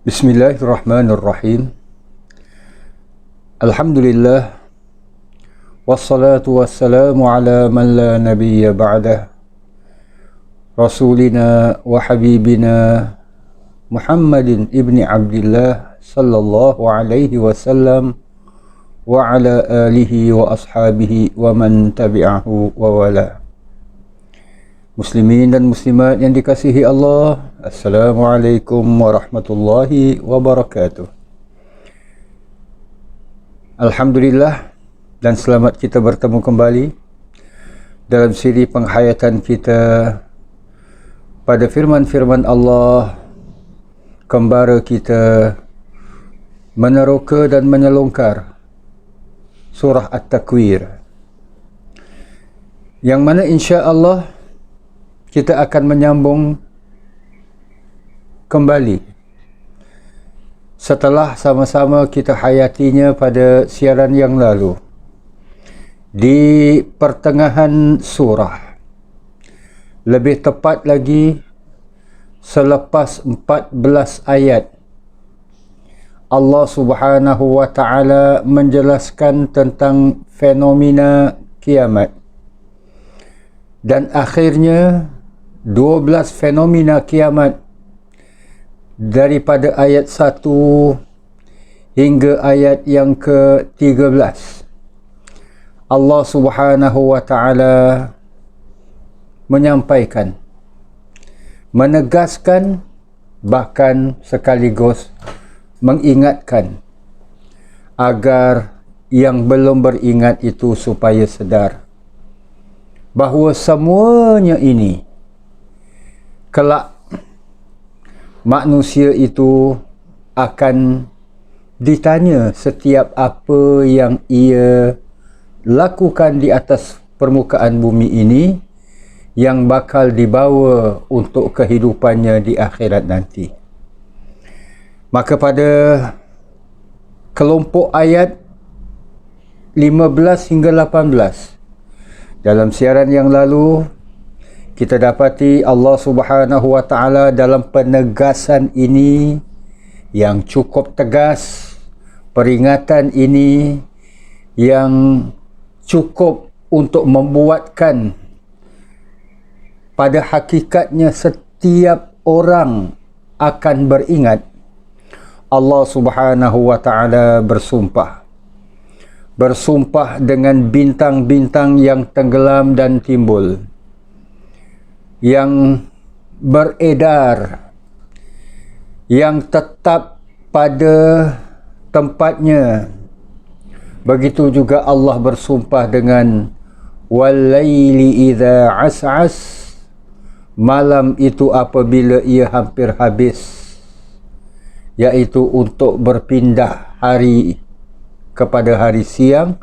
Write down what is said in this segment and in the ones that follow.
Bismillahirrahmanirrahim. Alhamdulillah. Wassalatu wassalamu ala man la nabiyya ba'dah. Rasulina wa habibina Muhammadin ibni Abdillah sallallahu alaihi wasallam wa ala alihi wa ashabihi wa man tabi'ahu wa wala. Muslimin dan muslimat yang dikasihi Allah, Assalamualaikum warahmatullahi wabarakatuh. Alhamdulillah dan selamat kita bertemu kembali dalam siri penghayatan kita pada firman-firman Allah, kembara kita meneroka dan menyelongkar surah At-Takwir, yang mana insya-Allah kita akan menyambung kembali setelah sama-sama kita hayatinya pada siaran yang lalu. Di pertengahan surah, lebih tepat lagi selepas 14 ayat, Allah Subhanahu wa ta'ala menjelaskan tentang fenomena kiamat, dan akhirnya 12 fenomena kiamat daripada ayat 1 hingga ayat yang ke-13. Allah Subhanahu wa ta'ala menyampaikan, menegaskan, bahkan sekaligus mengingatkan agar yang belum beringat itu supaya sedar bahawa semuanya ini kelak manusia itu akan ditanya setiap apa yang ia lakukan di atas permukaan bumi ini, yang bakal dibawa untuk kehidupannya di akhirat nanti. Maka pada kelompok ayat 15 hingga 18 dalam siaran yang lalu, kita dapati Allah Subhanahu wa ta'ala dalam penegasan ini yang cukup tegas, peringatan ini yang cukup untuk membuatkan pada hakikatnya setiap orang akan beringat. Allah Subhanahu wa ta'ala bersumpah dengan bintang-bintang yang tenggelam dan timbul, yang beredar, yang tetap pada tempatnya. Begitu juga Allah bersumpah dengan wal-laili idza as'as, malam itu apabila ia hampir habis, iaitu untuk berpindah hari kepada hari siang,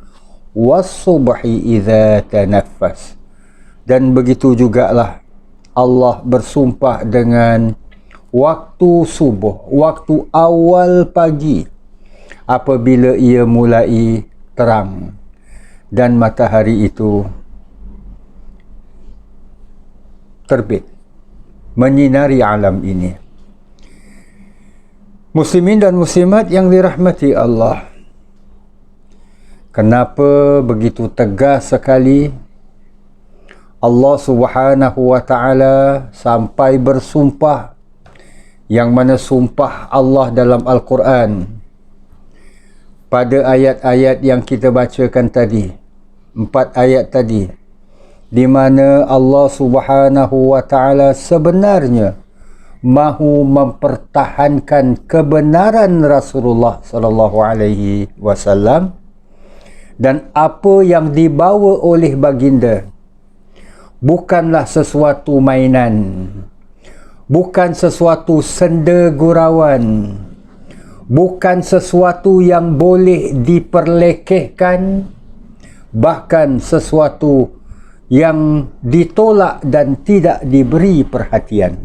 was-subhi idza tanaffas, dan begitu jugalah Allah bersumpah dengan waktu subuh, waktu awal pagi, apabila ia mulai terang dan matahari itu terbit menyinari alam ini. Muslimin dan muslimat yang dirahmati Allah, kenapa begitu tegas sekali Allah Subhanahu wa ta'ala sampai bersumpah, yang mana sumpah Allah dalam Al-Quran pada ayat-ayat yang kita bacakan tadi, 4 ayat tadi, di mana Allah Subhanahu wa ta'ala sebenarnya mahu mempertahankan kebenaran Rasulullah sallallahu alaihi wasallam, dan apa yang dibawa oleh baginda bukanlah sesuatu mainan, bukan sesuatu senda gurauan, bukan sesuatu yang boleh diperlekehkan, bahkan sesuatu yang ditolak dan tidak diberi perhatian.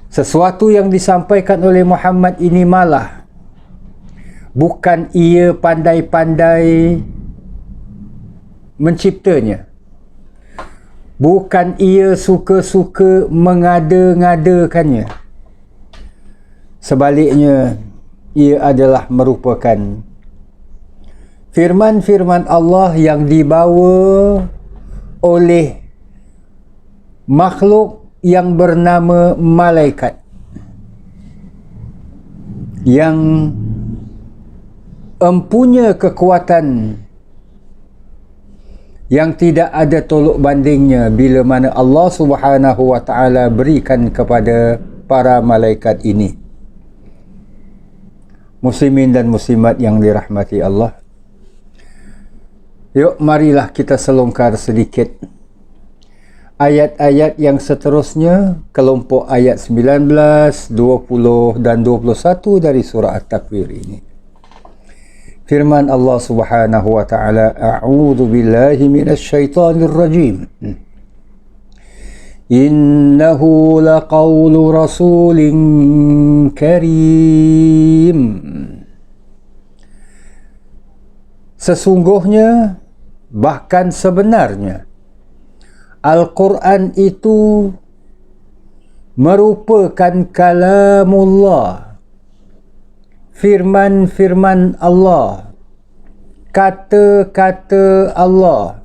Sesuatu yang disampaikan oleh Muhammad ini malah bukan ia pandai-pandai menciptanya, bukan ia suka-suka mengada-ngadakannya, Sebaliknya, ia adalah merupakan firman-firman Allah yang dibawa oleh makhluk yang bernama malaikat, yang empunya kekuatan yang tidak ada tolok bandingnya bila mana Allah Subhanahu wa taala berikan kepada para malaikat ini. Muslimin dan muslimat yang dirahmati Allah, yuk marilah kita selongkar sedikit ayat-ayat yang seterusnya, kelompok ayat 19, 20 dan 21 dari surah At-Takwir ini. Firman Allah Subhanahu wa taala, a'udzu billahi minasy syaithanir rajim. Innahu laqaulu rasulin karim. Sesungguhnya, bahkan sebenarnya, Al-Quran itu merupakan kalamullah, firman-firman Allah, kata-kata Allah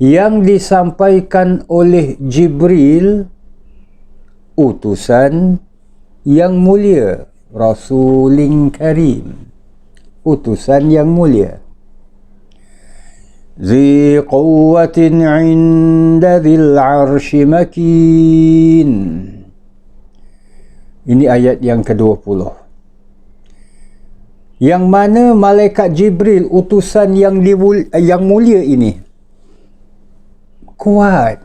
yang disampaikan oleh Jibril, utusan yang mulia, Rasulin Karim, utusan yang mulia. ذي قوة عند ذي العرش مكين. Ini ayat yang ke-20, yang mana malaikat Jibril, utusan yang mulia ini, kuat,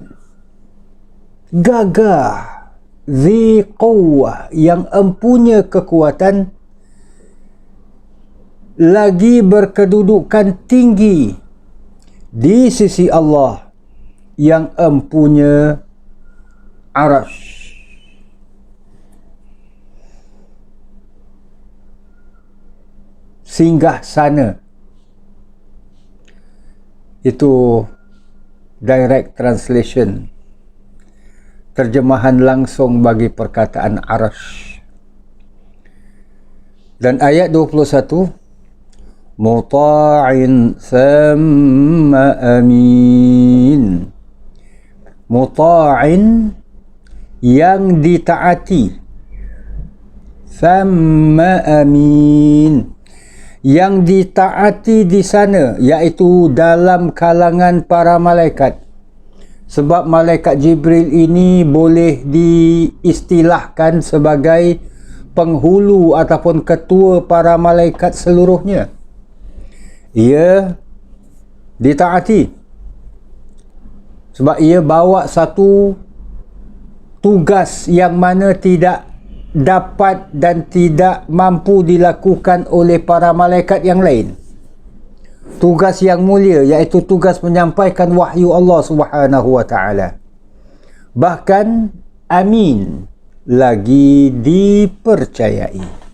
gagah, ذي قوة, yang empunya kekuatan, lagi berkedudukan tinggi di sisi Allah yang empunya arasy. Singgah sana. Itu direct translation, terjemahan langsung bagi perkataan arasy. Dan ayat 21, muta'in thumma amin. Muta'in, yang ditaati, thumma amin, yang ditaati di sana, iaitu dalam kalangan para malaikat. Sebab malaikat Jibril ini boleh diistilahkan sebagai penghulu ataupun ketua para malaikat seluruhnya. Ia ditaati sebab ia bawa satu tugas yang mana tidak dapat dan tidak mampu dilakukan oleh para malaikat yang lain. Tugas yang mulia, iaitu tugas menyampaikan wahyu Allah Subhanahu wa taala. Bahkan amin, lagi dipercayai.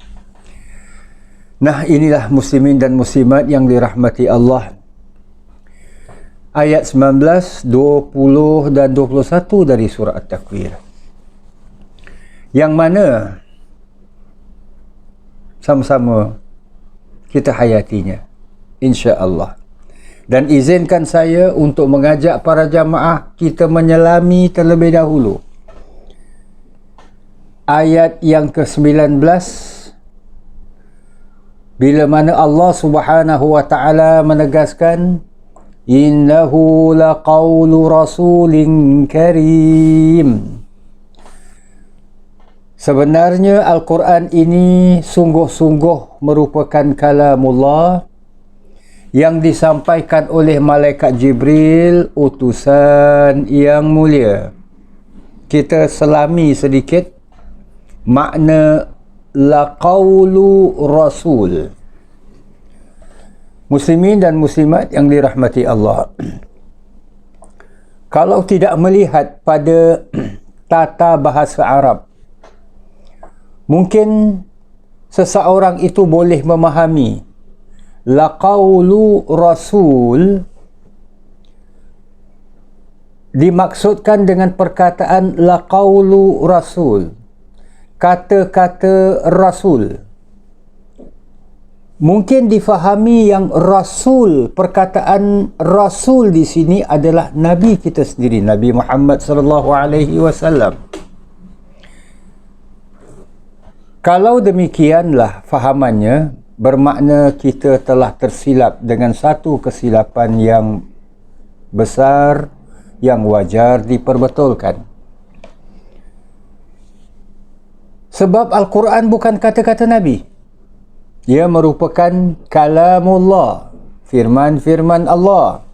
Nah, inilah muslimin dan muslimat yang dirahmati Allah. Ayat 19, 20 dan 21 dari surah At-Takwir, yang mana sama-sama kita hayatinya, insya-Allah. Dan izinkan saya untuk mengajak para jamaah kita menyelami terlebih dahulu ayat yang ke-19, bila mana Allah Subhanahu wa taala menegaskan, innahu laqaulu rasulin karim. Sebenarnya Al-Quran ini sungguh-sungguh merupakan kalamullah yang disampaikan oleh malaikat Jibril, utusan yang mulia. Kita selami sedikit makna laqaulu rasul. Muslimin dan muslimat yang dirahmati Allah, kalau tidak melihat pada tata bahasa Arab, mungkin seseorang itu boleh memahami laqaulu rasul dimaksudkan dengan perkataan laqaulu rasul, kata-kata Rasul. Mungkin difahami yang Rasul, perkataan Rasul di sini adalah Nabi kita sendiri, Nabi Muhammad sallallahu alaihi wasallam. Kalau demikianlah fahamannya, bermakna kita telah tersilap dengan satu kesilapan yang besar yang wajar diperbetulkan. Sebab Al-Quran bukan kata-kata Nabi. Ia merupakan kalamullah, firman-firman Allah.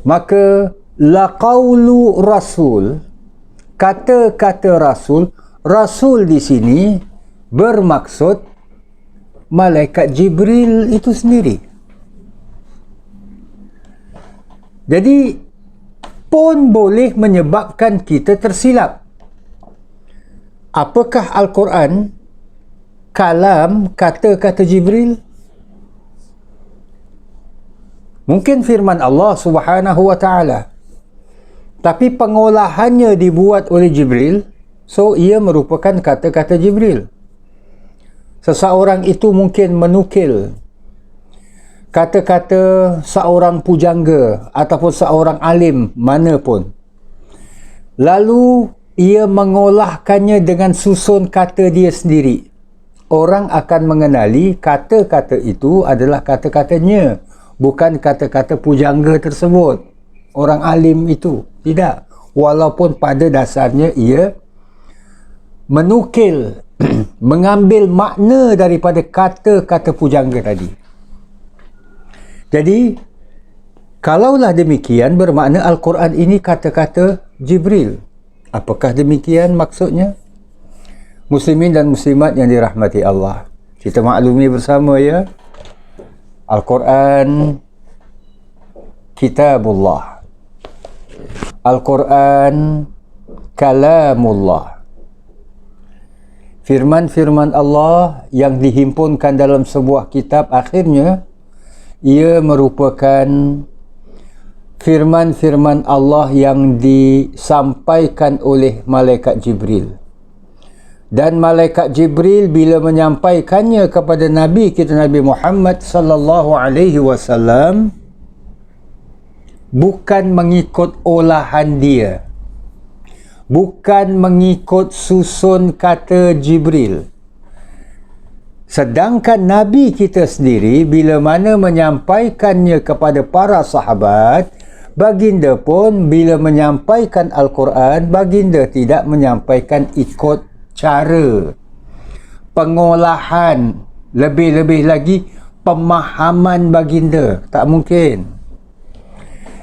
Maka laqaulu rasul, kata-kata Rasul, Rasul di sini bermaksud malaikat Jibril itu sendiri. Jadi pun boleh menyebabkan kita tersilap. Apakah Al-Quran kalam, kata-kata Jibril? Mungkin firman Allah Subhanahu wa ta'ala, tapi pengolahannya dibuat oleh Jibril, so ia merupakan kata-kata Jibril. Seseorang itu mungkin menukil kata-kata seorang pujangga ataupun seorang alim mana pun, lalu ia mengolahkannya dengan susun kata dia sendiri. Orang akan mengenali kata-kata itu adalah kata-katanya, bukan kata-kata pujangga tersebut, orang alim itu. Tidak. Walaupun pada dasarnya ia menukil, mengambil makna daripada kata-kata pujangga tadi. Jadi, kalaulah demikian, bermakna Al-Quran ini kata-kata Jibril. Apakah demikian maksudnya? Muslimin dan muslimat yang dirahmati Allah, kita maklumi bersama ya, Al-Quran kitabullah, Al-Quran kalamullah, firman-firman Allah yang dihimpunkan dalam sebuah kitab. Akhirnya ia merupakan firman-firman Allah yang disampaikan oleh malaikat Jibril. Dan malaikat Jibril bila menyampaikannya kepada Nabi kita Nabi Muhammad sallallahu alaihi wasallam, bukan mengikut olahan dia, bukan mengikut susun kata Jibril. Sedangkan Nabi kita sendiri bila mana menyampaikannya kepada para sahabat, baginda pun bila menyampaikan Al-Quran, baginda tidak menyampaikan ikut cara pengolahan, lebih-lebih lagi pemahaman baginda. Tak mungkin.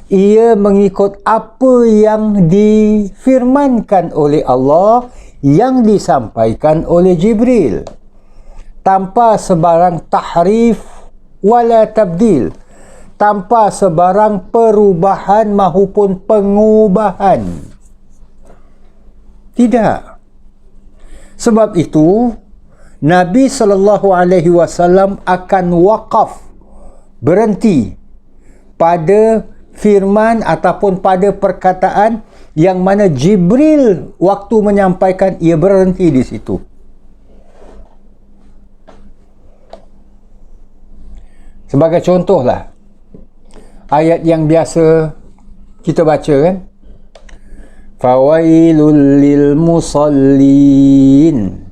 Ia mengikut apa yang difirmankan oleh Allah, yang disampaikan oleh Jibril, tanpa sebarang tahrif wala tabdil, tanpa sebarang perubahan maupun pengubahan. Tidak. Sebab itu Nabi SAW akan waqaf, berhenti pada firman ataupun pada perkataan yang mana Jibril waktu menyampaikan, ia berhenti di situ. Sebagai contohlah ayat yang biasa kita baca kan, fawailul lil musallin,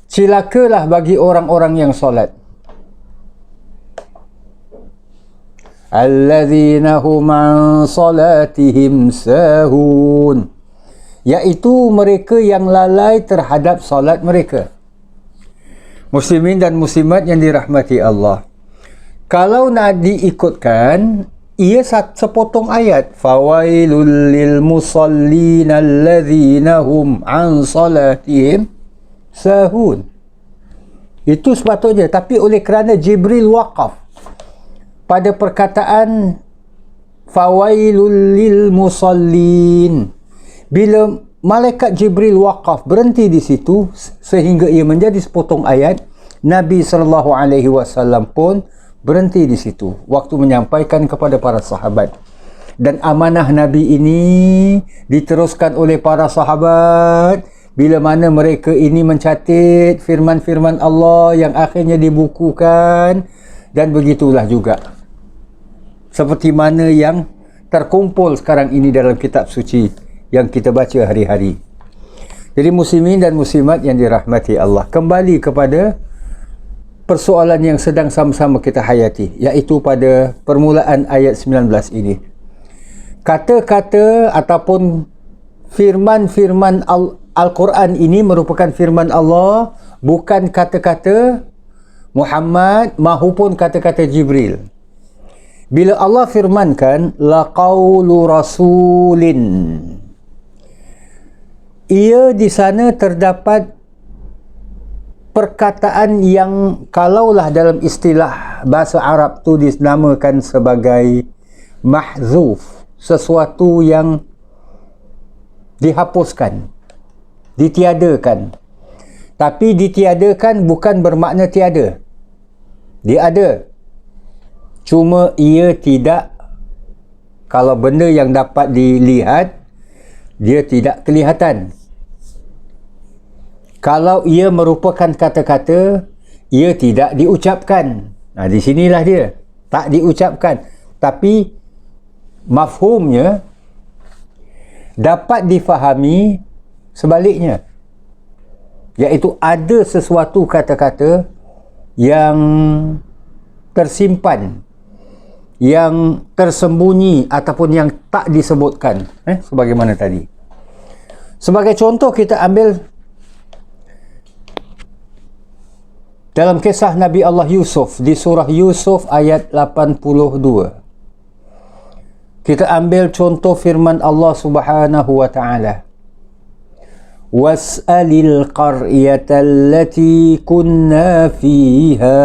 cilakalah bagi orang-orang yang solat, alladzina hum an salatihim sahun, iaitu mereka yang lalai terhadap solat mereka. Muslimin dan muslimat yang dirahmati Allah, kalau nak diikutkan, ia sepotong ayat, fawailul lil musallin alladzina hum an salatihim sahun. Itu sepatutnya, tapi oleh kerana Jibril waqaf pada perkataan fawailul lil musallin, bila malaikat Jibril waqaf, berhenti di situ sehingga ia menjadi sepotong ayat, Nabi SAW pun berhenti di situ waktu menyampaikan kepada para sahabat. Dan amanah Nabi ini diteruskan oleh para sahabat bila mana mereka ini mencatat firman-firman Allah yang akhirnya dibukukan, dan begitulah juga seperti mana yang terkumpul sekarang ini dalam kitab suci yang kita baca hari-hari. Jadi muslimin dan muslimat yang dirahmati Allah, kembali kepada persoalan yang sedang sama-sama kita hayati, iaitu pada permulaan ayat 19 ini. Kata-kata ataupun firman-firman Al-Quran ini merupakan firman Allah, bukan kata-kata Muhammad mahupun kata-kata Jibril. Bila Allah firmankan laqaulu rasulin, ia di sana terdapat perkataan yang kalaulah dalam istilah bahasa Arab tu dinamakan sebagai mahzuf, sesuatu yang dihapuskan, ditiadakan. Tapi ditiadakan bukan bermakna tiada. Dia ada. Cuma ia tidak, kalau benda yang dapat dilihat, dia tidak kelihatan. Kalau ia merupakan kata-kata, ia tidak diucapkan. Nah, di sinilah dia. Tak diucapkan. Tapi mafhumnya dapat difahami sebaliknya. Iaitu ada sesuatu kata-kata yang tersimpan, yang tersembunyi ataupun yang tak disebutkan. Sebagaimana tadi. Sebagai contoh kita ambil dalam kisah Nabi Allah Yusuf di surah Yusuf ayat 82. Kita ambil contoh firman Allah Subhanahu wa taala. Was'alil qaryata allati kunna fiha.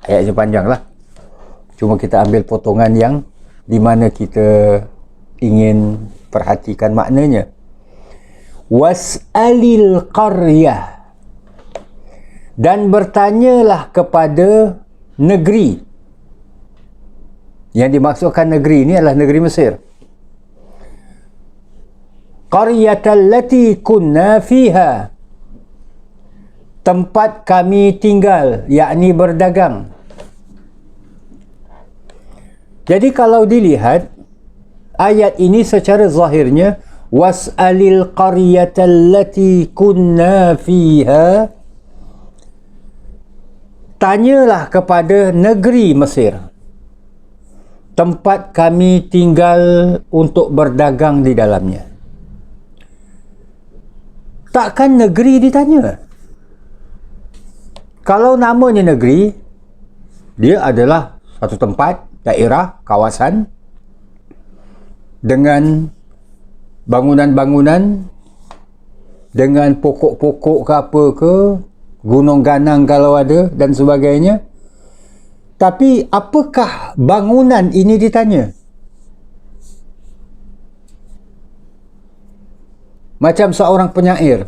Ayatnya panjanglah. Cuma kita ambil potongan yang di mana kita ingin perhatikan maknanya. Was'alil qaryah, dan bertanyalah kepada negeri. Yang dimaksudkan negeri ini adalah negeri Mesir. Qaryatal lati kunna fiha, tempat kami tinggal, yakni berdagang. Jadi kalau dilihat ayat ini secara zahirnya, was'alil qaryatal lati kunna fiha, tanyalah kepada negeri Mesir, tempat kami tinggal untuk berdagang di dalamnya. Takkan negeri ditanya. Kalau namanya negeri, dia adalah satu tempat, daerah, kawasan dengan bangunan-bangunan, dengan pokok-pokok ke apa ke, gunung ganang kalau ada dan sebagainya. Tapi apakah bangunan ini ditanya? Macam seorang penyair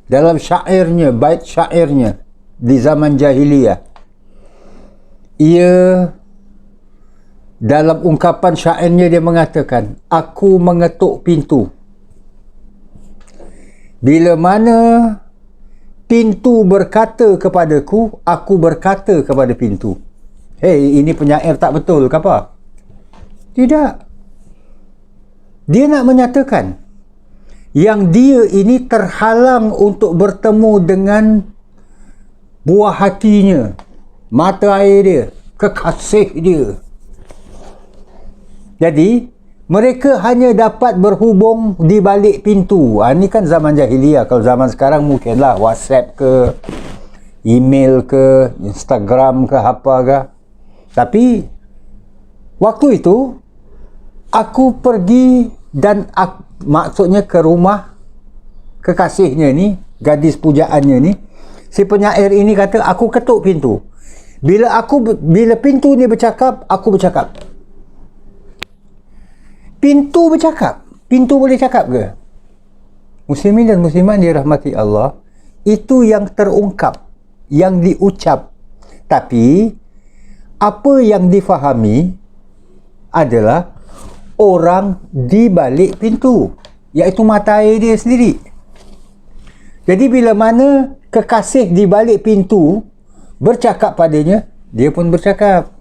dalam syairnya, bait syairnya di zaman jahiliyah, ia dalam ungkapan syairnya dia mengatakan, aku mengetuk pintu. Bila mana pintu berkata kepadaku, aku berkata kepada pintu. Hei, ini penyair tak betul ke apa? Tidak. Dia nak menyatakan yang dia ini terhalang untuk bertemu dengan buah hatinya, mata air dia, kekasih dia. Jadi mereka hanya dapat berhubung di balik pintu. Ini kan zaman jahiliyah. Kalau zaman sekarang mungkinlah WhatsApp ke, email ke, Instagram ke, apa ke. Tapi waktu itu aku pergi dan maksudnya ke rumah kekasihnya ni, gadis pujaannya ni. Si penyair ini kata, aku ketuk pintu. Bila pintu ni bercakap, aku bercakap. Pintu bercakap. Pintu boleh cakap ke? Muslimin dan muslimat dirahmati Allah, itu yang terungkap, yang diucap. Tapi apa yang difahami adalah orang di balik pintu, iaitu mata air dia sendiri. Jadi bila mana kekasih di balik pintu bercakap padanya, dia pun bercakap.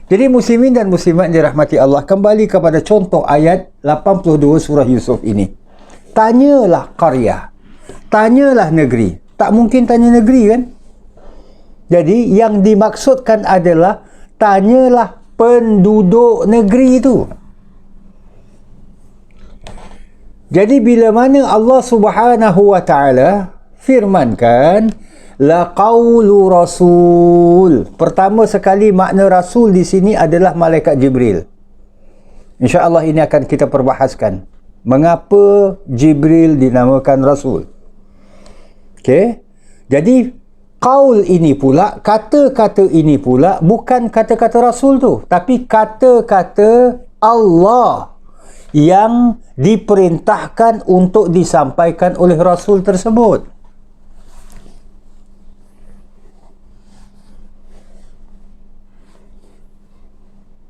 Jadi muslimin dan muslimat dirahmati Allah, kembali kepada contoh ayat 82 surah Yusuf ini. Tanyalah qarya, tanyalah negeri. Tak mungkin tanya negeri kan? Jadi yang dimaksudkan adalah tanyalah penduduk negeri itu. Jadi bila mana Allah Subhanahu wa taala firmankan la qaulu rasul, pertama sekali makna rasul di sini adalah malaikat Jibril. Insya-Allah ini akan kita perbahaskan mengapa Jibril dinamakan rasul. Okey. Jadi qaul ini pula, kata-kata ini pula bukan kata-kata rasul tu, tapi kata-kata Allah yang diperintahkan untuk disampaikan oleh rasul tersebut.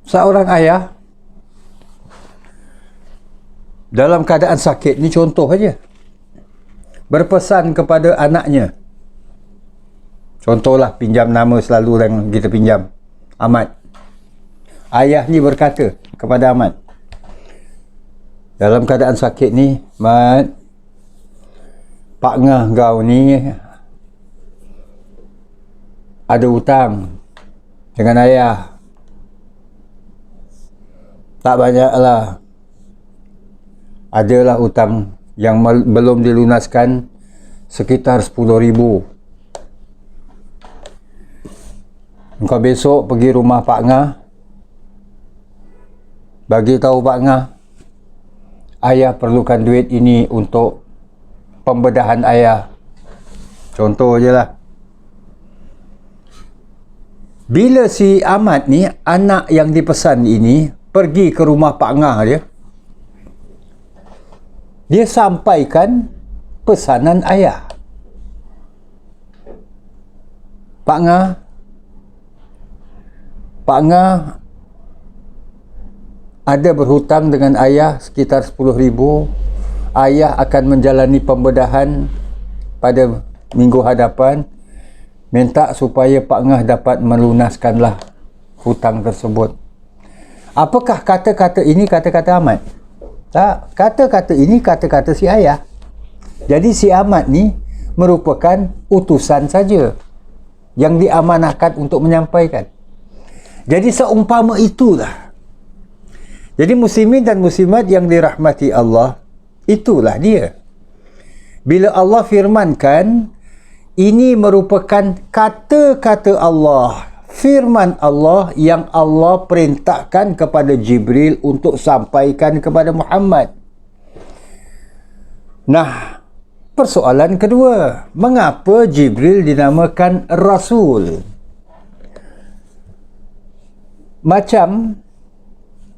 Seorang ayah dalam keadaan sakit, ni contoh saja, berpesan kepada anaknya. Contohlah pinjam nama selalu yang kita pinjam, Ahmad. Ayah ni berkata kepada Ahmad, dalam keadaan sakit ni, Mat, Pak Ngah kau ni ada hutang dengan ayah. Tak banyaklah. Adalah hutang yang belum dilunaskan sekitar 10,000. Engkau besok pergi rumah Pak Ngah, bagi tahu Pak Ngah, ayah perlukan duit ini untuk pembedahan ayah. Contoh je lah. Bila si Ahmad ni, anak yang dipesan ini, pergi ke rumah Pak Ngah dia sampaikan pesanan ayah. Pak Ngah ada berhutang dengan ayah sekitar 10,000. Ayah akan menjalani pembedahan pada minggu hadapan. Minta supaya Pak Ngah dapat melunaskanlah hutang tersebut. Apakah kata-kata ini kata-kata Ahmad? Tak, kata-kata ini kata-kata si ayah. Jadi si Ahmad ni merupakan utusan saja yang diamanahkan untuk menyampaikan. Jadi seumpama itulah. Jadi muslimin dan muslimat yang dirahmati Allah, itulah dia. Bila Allah firmankan, ini merupakan kata-kata Allah, firman Allah yang Allah perintahkan kepada Jibril untuk sampaikan kepada Muhammad. Nah, persoalan kedua, mengapa Jibril dinamakan Rasul? Macam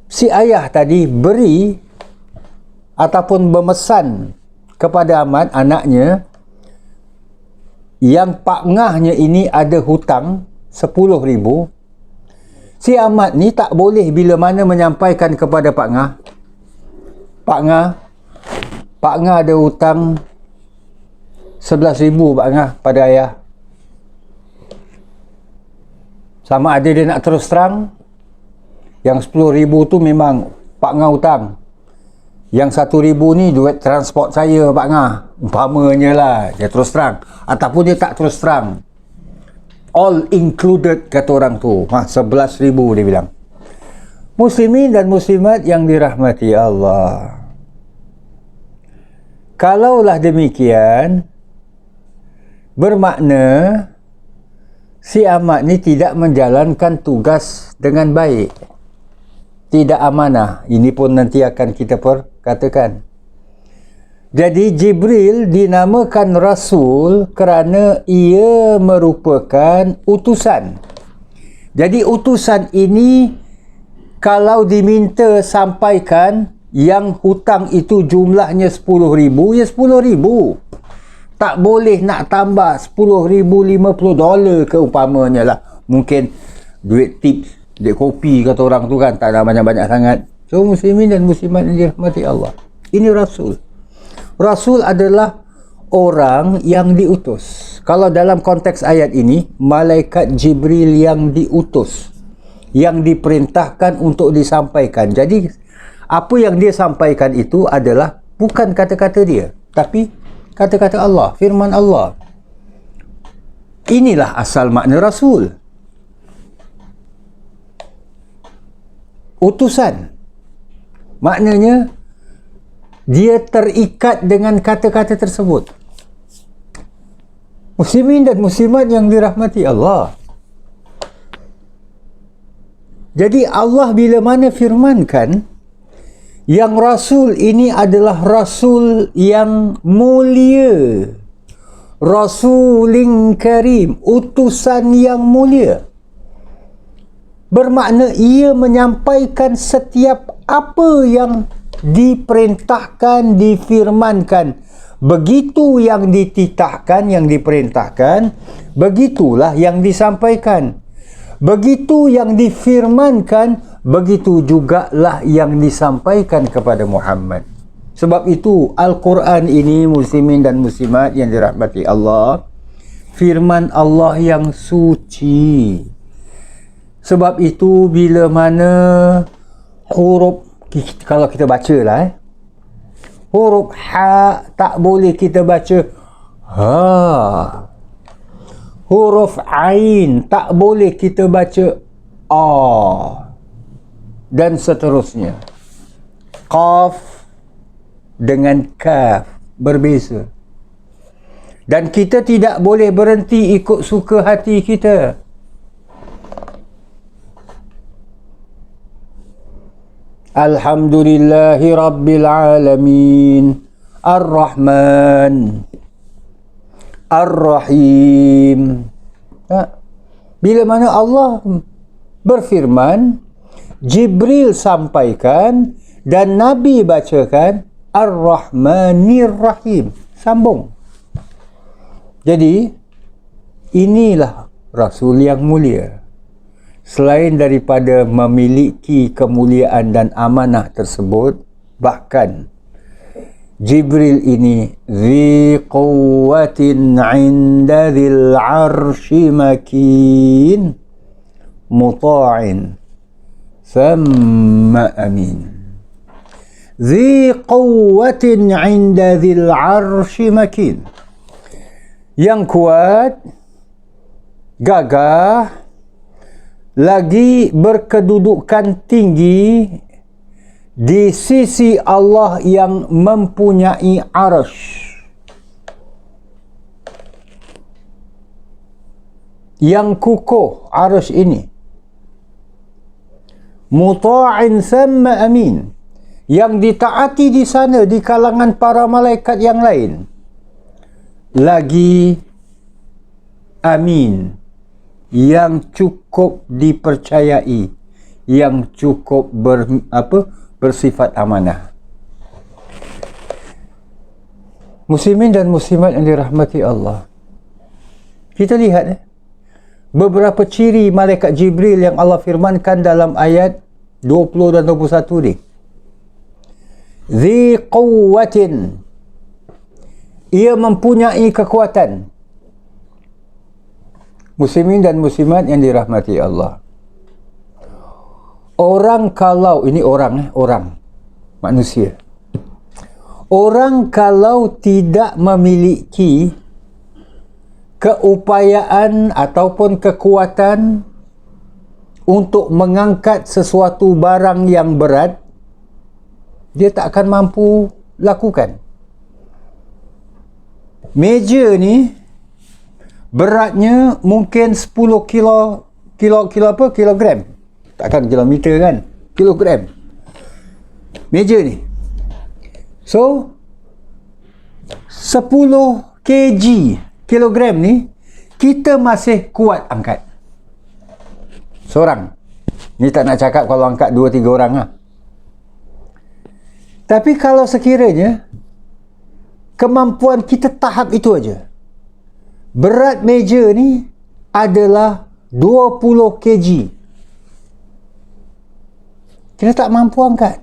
si ayah tadi beri ataupun bermesan kepada Ahmad, anaknya, yang Pak Ngahnya ini ada hutang 10,000. Si Ahmad ni tak boleh bila mana menyampaikan kepada Pak Ngah, Pak Ngah ada hutang 11,000 Pak Ngah pada ayah. Sama ada dia nak terus terang, yang 10,000 tu memang Pak Ngah hutang, yang 1,000 ni duit transport saya Pak Ngah, umpamanya lah, dia terus terang. Ataupun dia tak terus terang, all included kata orang tu, 11,000 dia bilang. Muslimin dan muslimat yang dirahmati Allah, kalaulah demikian, bermakna si Ahmad ni tidak menjalankan tugas dengan baik, tidak amanah. Ini pun nanti akan kita perkatakan. Jadi Jibril dinamakan Rasul kerana ia merupakan utusan. Jadi utusan ini kalau diminta sampaikan yang hutang itu jumlahnya 10,000, ya 10,000. Tak boleh nak tambah 10,000 $50 ke umpamanya lah. Mungkin duit tips Dia kopi kata orang tu kan, tak ada banyak-banyak sangat. So muslimin dan muslimat yang dirahmati Allah, ini Rasul. Rasul adalah orang yang diutus. Kalau dalam konteks ayat ini, malaikat Jibril yang diutus, yang diperintahkan untuk disampaikan. Jadi apa yang dia sampaikan itu adalah bukan kata-kata dia, tapi kata-kata Allah, firman Allah. Inilah asal makna Rasul. Utusan. Maknanya dia terikat dengan kata-kata tersebut. Muslimin dan muslimat yang dirahmati Allah. Jadi Allah bila mana firmankan yang Rasul ini adalah Rasul yang mulia, Rasulin Karim, utusan yang mulia, bermakna ia menyampaikan setiap apa yang diperintahkan, difirmankan. Begitu yang dititahkan, yang diperintahkan, begitulah yang disampaikan. Begitu yang difirmankan, begitu jugalah yang disampaikan kepada Muhammad. Sebab itu Al-Quran ini, muslimin dan muslimat yang dirahmati Allah, firman Allah yang suci. Sebab itu bila mana huruf, kalau kita baca lah, huruf ha tak boleh kita baca ha. Huruf ain tak boleh kita baca a, dan seterusnya. Qaf dengan kaf berbeza. Dan kita tidak boleh berhenti ikut suka hati kita. Alhamdulillahi Rabbil Alamin, Ar-Rahman, Ar-Rahim. Bila mana Allah berfirman, Jibril sampaikan dan Nabi bacakan, Ar-Rahmanir Rahim. Sambung. Jadi, inilah Rasul yang mulia. Selain daripada memiliki kemuliaan dan amanah tersebut, bahkan Jibril ini zi quwwatin 'inda dzil 'arsy makin muta'in thumma amin. Zi quwwatin 'inda dzil 'arsy makin, yang kuat, gagah, lagi berkedudukan tinggi di sisi Allah yang mempunyai arsh, yang kukuh arsh ini. Muta'in thamma amin, yang ditaati di sana di kalangan para malaikat yang lain, lagi amin, yang cukup dipercayai, yang cukup bersifat amanah. Muslimin dan muslimat yang dirahmati Allah, kita lihat beberapa ciri malaikat Jibril yang Allah firmankan dalam ayat 20 dan 21 ni. Zi quwwatin, ia mempunyai kekuatan. Muslimin dan muslimat yang dirahmati Allah, orang kalau, ini orang manusia, orang kalau tidak memiliki keupayaan ataupun kekuatan untuk mengangkat sesuatu barang yang berat, dia tak akan mampu lakukan. Meja ni beratnya mungkin 10 kilogram. Takkan kilometer kan? Kilogram. Meja ni. So, 10 kg, kilogram ni, kita masih kuat angkat. Seorang. Ni tak nak cakap kalau angkat 2-3 orang lah. Tapi kalau sekiranya kemampuan kita tahap itu aja, berat meja ni adalah 20 kg. Kita tak mampu angkat.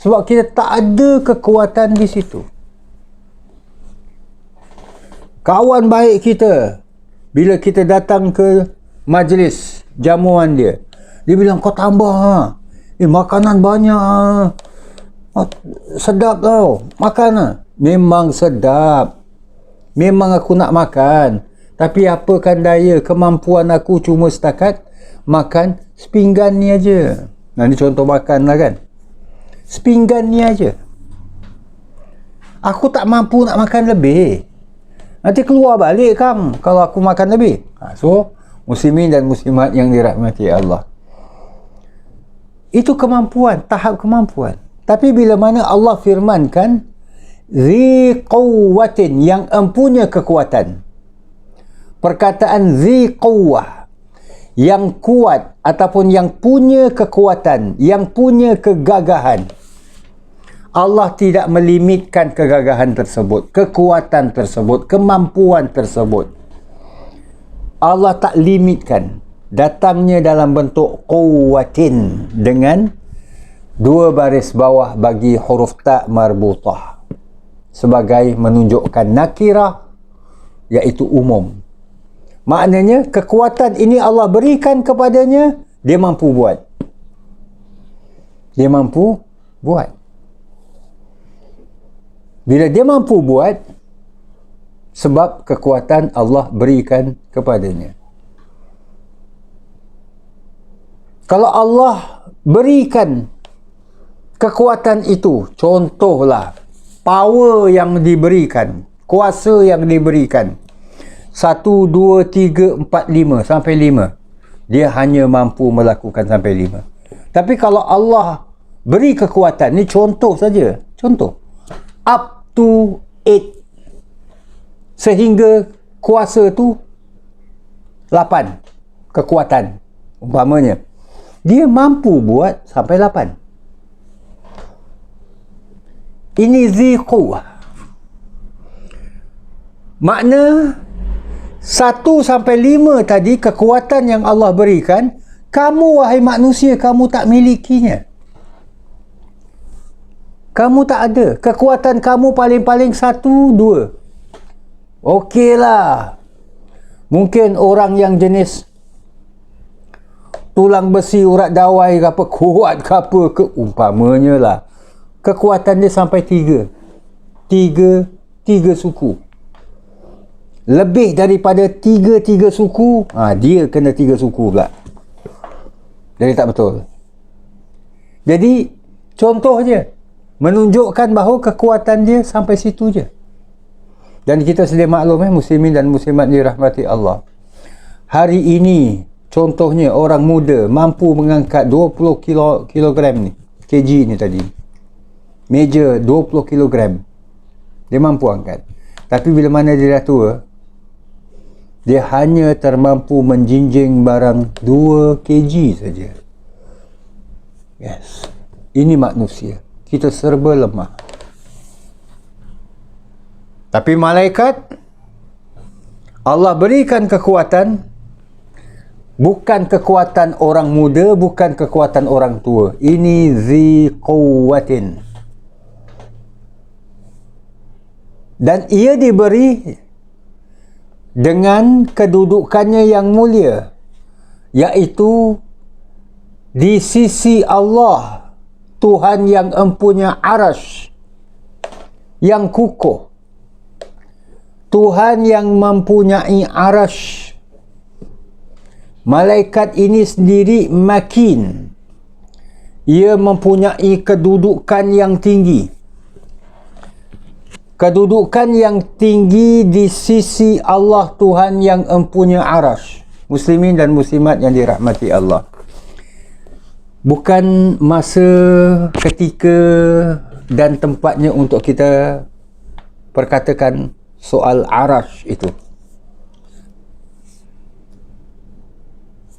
Sebab kita tak ada kekuatan di situ. Kawan baik kita, bila kita datang ke majlis jamuan dia, dia bilang, kau tambah ha. Makanan banyak ha. Sedap tau, makan ha. Memang sedap. Memang aku nak makan. Tapi apakan daya, kemampuan aku cuma setakat makan sepinggan ni aja. Nah, ni contoh makan lah kan. Sepinggan ni aja. Aku tak mampu nak makan lebih. Nanti keluar balik Kang kalau aku makan lebih. So, muslimin dan muslimat yang dirahmati Allah, itu kemampuan, tahap kemampuan. Tapi bila mana Allah firmankan zi quwwatin, yang empunya kekuatan. Perkataan zi quwwah, yang kuat ataupun yang punya kekuatan, yang punya kegagahan. Allah tidak melimitkan kegagahan tersebut, kekuatan tersebut, kemampuan tersebut. Allah tak limitkan. Datangnya dalam bentuk quwwatin dengan dua baris bawah bagi huruf ta marbutah sebagai menunjukkan nakirah, iaitu umum. Maknanya kekuatan ini Allah berikan kepadanya, dia mampu buat. Dia mampu buat. Bila dia mampu buat, sebab kekuatan Allah berikan kepadanya. Kalau Allah berikan kekuatan itu, contohlah power yang diberikan, kuasa yang diberikan, 1, 2, 3, 4, 5 sampai 5, dia hanya mampu melakukan sampai 5. Tapi kalau Allah beri kekuatan, ni contoh saja, contoh, up to 8, sehingga kuasa tu 8 kekuatan, umpamanya dia mampu buat sampai 8. Ini zi quwwah. Makna 1 sampai 5 tadi, kekuatan yang Allah berikan, kamu wahai manusia, kamu tak milikinya. Kamu tak ada. Kekuatan kamu paling-paling 1, 2. Okeylah. Mungkin orang yang jenis tulang besi, urat dawai ke apa, kuat ke apa ke, umpamanya lah, kekuatan dia sampai 3 suku. Lebih daripada 3 suku, dia kena 3 suku pula. Jadi tak betul. Jadi contoh je, menunjukkan bahawa kekuatan dia sampai situ je. Dan kita sedia maklum, muslimin dan muslimat dirahmati Allah, hari ini contohnya orang muda mampu mengangkat 20 kilogram ni, kg ni tadi, meja 20 kilogram, dia mampu angkat. Tapi bila mana dia dah tua, dia hanya termampu menjinjing barang 2 kg saja. Yes, ini manusia, kita serba lemah. Tapi malaikat, Allah berikan kekuatan, bukan kekuatan orang muda, bukan kekuatan orang tua. Ini zi quwwatin. Dan ia diberi dengan kedudukannya yang mulia, iaitu di sisi Allah, Tuhan yang empunya arash, yang kukuh. Tuhan yang mempunyai arash. Malaikat ini sendiri makin, ia mempunyai kedudukan yang tinggi. Kedudukan yang tinggi di sisi Allah, Tuhan yang empunya arash. Muslimin dan muslimat yang dirahmati Allah, bukan masa, ketika dan tempatnya untuk kita perkatakan soal arash itu.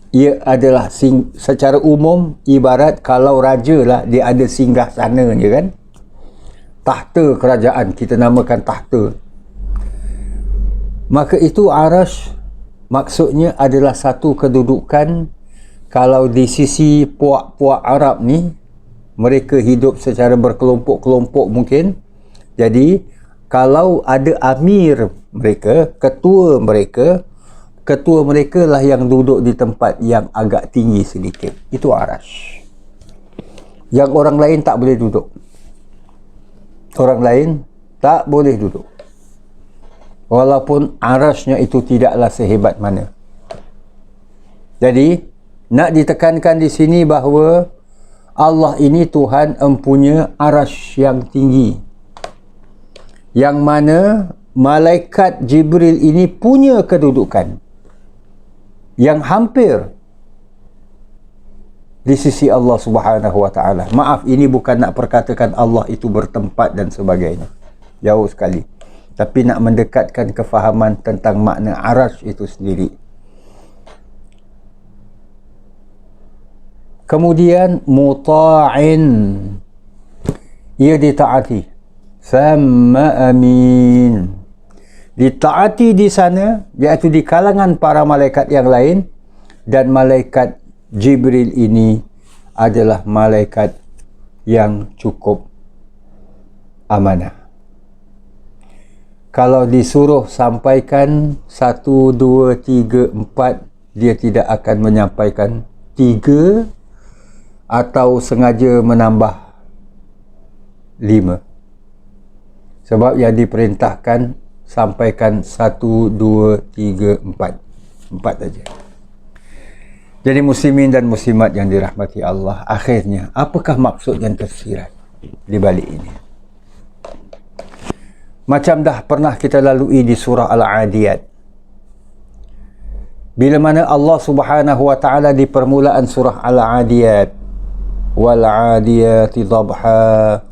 Ia adalah secara umum, ibarat kalau raja lah, dia ada singgah sana je kan, tahta kerajaan, kita namakan tahta. Maka itu arash maksudnya adalah satu kedudukan kalau di sisi puak-puak Arab ni, mereka hidup secara berkelompok-kelompok mungkin. Jadi kalau ada amir mereka, ketua mereka lah yang duduk di tempat yang agak tinggi sedikit. Itu arash. Yang orang lain tak boleh duduk. Orang lain tak boleh duduk. Walaupun arashnya itu tidaklah sehebat mana. Jadi, nak ditekankan di sini bahawa Allah ini Tuhan empunya arash yang tinggi. Yang mana malaikat Jibril ini punya kedudukan yang hampir di sisi Allah Subhanahu wa taala. Maaf, ini bukan nak perkatakan Allah itu bertempat dan sebagainya. Jauh sekali. Tapi nak mendekatkan kefahaman tentang makna arash itu sendiri. Kemudian muta'in, ia ditaati. Sama amin, ditaati di sana, iaitu di kalangan para malaikat yang lain. Dan malaikat Jibril ini adalah malaikat yang cukup amanah. Kalau disuruh sampaikan 1, 2, 3, 4, dia tidak akan menyampaikan 3 atau sengaja menambah 5. Sebab yang diperintahkan sampaikan 1, 2, 3, 4. 4 saja. Jadi muslimin dan muslimat yang dirahmati Allah, akhirnya apakah maksud yang tersirat di balik ini? Macam dah pernah kita lalui di surah Al-Adiyat. Bila mana Allah Subhanahu wa taala di permulaan surah Al-Adiyat, wal 'adiyati dhabha,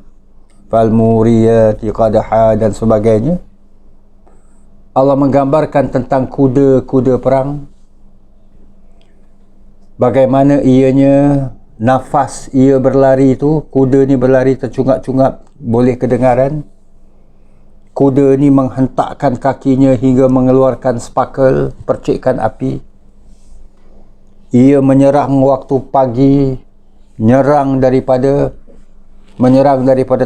fal muriyati qadha dan sebagainya, Allah menggambarkan tentang kuda-kuda perang. Bagaimana ianya nafas ia berlari itu, kuda ni berlari tercungap-cungap, boleh kedengaran. Kuda ni menghentakkan kakinya hingga mengeluarkan sparkle, percikan api. Ia menyerang waktu pagi, menyerang daripada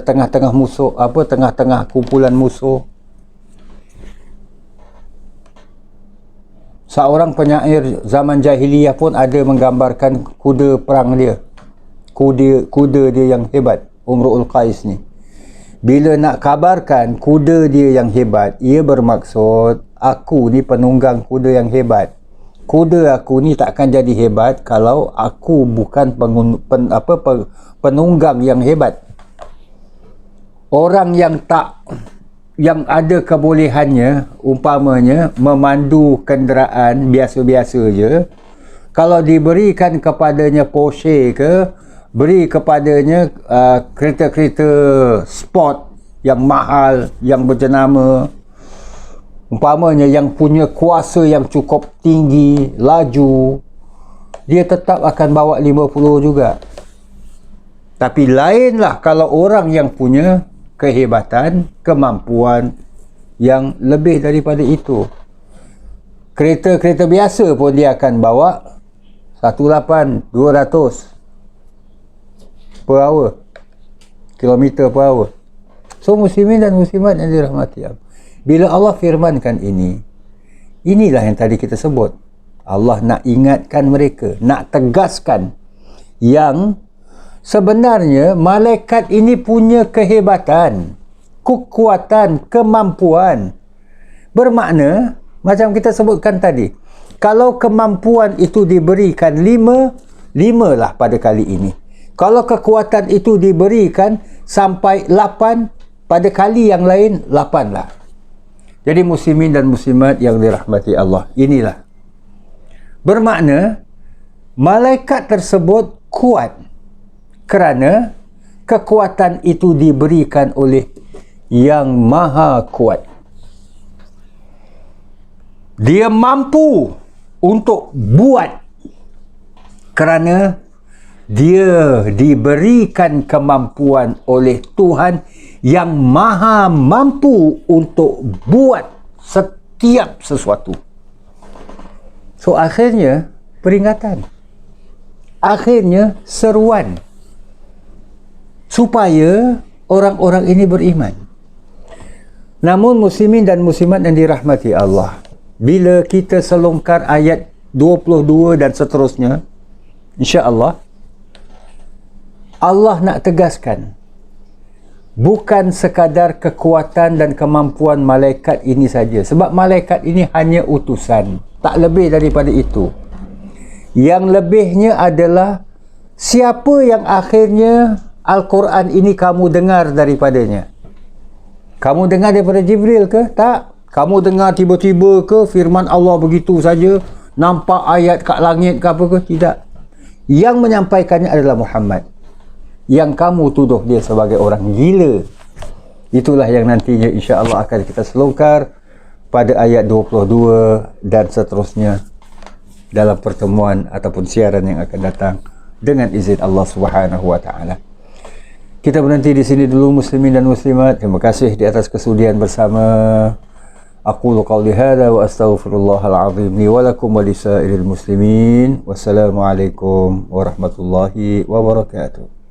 tengah-tengah musuh, tengah-tengah kumpulan musuh. Seorang penyair zaman jahiliyah pun ada menggambarkan kuda perang dia. Kuda dia yang hebat, Umru'ul Qais ni. Bila nak kabarkan kuda dia yang hebat, ia bermaksud aku ni penunggang kuda yang hebat. Kuda aku ni takkan jadi hebat kalau aku bukan penunggang yang hebat. Orang yang ada kebolehannya, umpamanya memandu kenderaan biasa-biasa je, kalau diberikan kepadanya Porsche ke, beri kepadanya kereta-kereta sport yang mahal, yang berjenama, umpamanya yang punya kuasa yang cukup tinggi, laju, dia tetap akan bawa 50 juga. Tapi lainlah kalau orang yang punya kehebatan, kemampuan yang lebih daripada itu. Kereta-kereta biasa pun dia akan bawa 18, 200 per hour, kilometer per hour. So muslimin dan muslimat yang dirahmati Allah, bila Allah firmankan ini, inilah yang tadi kita sebut. Allah nak ingatkan mereka, nak tegaskan yang sebenarnya malaikat ini punya kehebatan, kekuatan, kemampuan. Bermakna, macam kita sebutkan tadi, kalau kemampuan itu diberikan 5 lah pada kali ini. Kalau kekuatan itu diberikan sampai 8, pada kali yang lain 8 lah. Jadi muslimin dan muslimat yang dirahmati Allah, inilah. Bermakna, malaikat tersebut kuat kerana kekuatan itu diberikan oleh yang maha kuat. Dia mampu untuk buat kerana dia diberikan kemampuan oleh Tuhan yang maha mampu untuk buat setiap sesuatu. So akhirnya peringatan. akhirnya seruan supaya orang-orang ini beriman. Namun muslimin dan muslimat yang dirahmati Allah, bila kita selongkar ayat 22 dan seterusnya, insya-Allah Allah nak tegaskan bukan sekadar kekuatan dan kemampuan malaikat ini saja, sebab malaikat ini hanya utusan, tak lebih daripada itu. Yang lebihnya adalah siapa yang akhirnya Al-Quran ini kamu dengar daripadanya. Kamu dengar daripada Jibril ke? Tak. Kamu dengar tiba-tiba ke firman Allah begitu saja, nampak ayat kat langit ke apa ke? Tidak. Yang menyampaikannya adalah Muhammad, yang kamu tuduh dia sebagai orang gila. Itulah yang nantinya insya-Allah akan kita selongkar pada ayat 22 dan seterusnya dalam pertemuan ataupun siaran yang akan datang dengan izin Allah Subhanahu wa taala. Kita berhenti di sini dulu muslimin dan muslimat. Terima kasih di atas kesudian bersama. Aqulu qawli hadza wa astaghfirullahal azim li wa lakum wa lisairil muslimin. Wassalamualaikum warahmatullahi wabarakatuh.